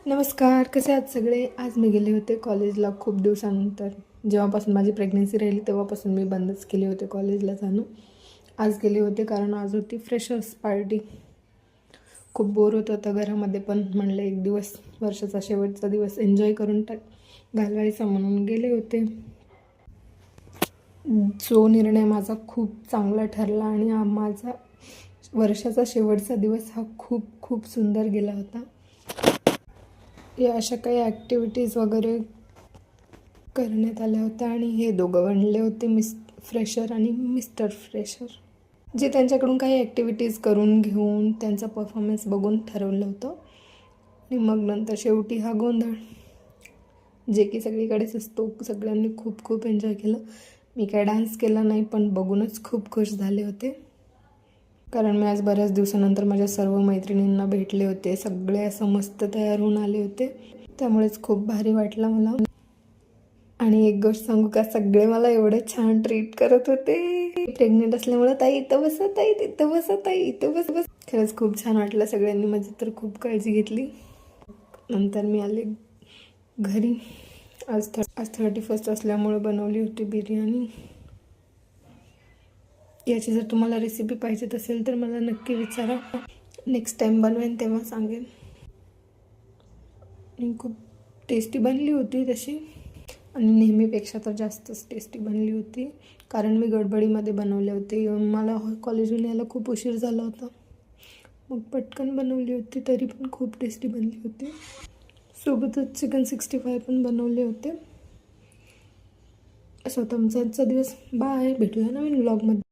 नमस्कार, कसे आहात सगळे. आज मी गेले होते कॉलेजला खूप दिवसानंतर. जेव्हापासून माझी प्रेग्नन्सी राहिली तेव्हापासून मी बंदच केले होते कॉलेजला जाणं. आज गेले होते कारण आज होती फ्रेशर्स पार्टी. खूप बोर होत होतं घरामध्ये, पण म्हणलं एक दिवस, वर्षाचा शेवटचा दिवस एन्जॉय करून घालवायचा म्हणून गेले होते. जो निर्णय माझा खूप चांगला ठरला आणि माझा वर्षाचा शेवटचा दिवस हा खूप खूप सुंदर गेला होता. या अशा काही ॲक्टिव्हिटीज वगैरे करण्यात आल्या होत्या आणि हे दोघं बनले होते फ्रेशर आणि मिस्टर फ्रेशर, जे त्यांच्याकडून काही ॲक्टिव्हिटीज करून घेऊन त्यांचा परफॉर्मन्स बघून ठरवलं होतं. आणि मग नंतर शेवटी हा गोंधळ, जे की सगळीकडेच असतो. सगळ्यांनी खूप खूप एन्जॉय केलं. मी काय डान्स केला नाही, पण बघूनच खूप खुश झाले होते. कारण मी आज बऱ्याच दिवसानंतर माझ्या सर्व मैत्रिणींना भेटले होते. सगळे असं मस्त तयार होऊन आले होते, त्यामुळेच खूप भारी वाटलं मला. आणि एक गोष्ट सांगू का, सगळे मला एवढे छान ट्रीट करत होते. प्रेग्नेंट असल्यामुळे ताई इथं बसा, ताई तिथं बसा, ताई इथं बस. खरंच खूप छान वाटलं. सगळ्यांनी माझी तर खूप काळजी घेतली. नंतर मी आले घरी. आज 31st असल्यामुळे बनवली होती बिर्याणी. याची जर तुम्हाला रेसिपी पाहिजे असेल तर मला नक्की विचारा. नेक्स्ट टाईम बनवेन तेव्हा सांगेन. आणि खूप टेस्टी बनली होती तशी, आणि नेहमीपेक्षा तर जास्तच टेस्टी बनली होती. कारण मी गडबडीमध्ये बनवले होते. मला कॉलेजहून यायला खूप उशीर झाला होता, मग पटकन बनवली होती. तरी पण खूप टेस्टी बनली होती. सोबतच चिकन 65 पण बनवले होते. असा होता आमचा आजचा दिवस. बाय, भेटूया नवीन व्लॉगमध्ये.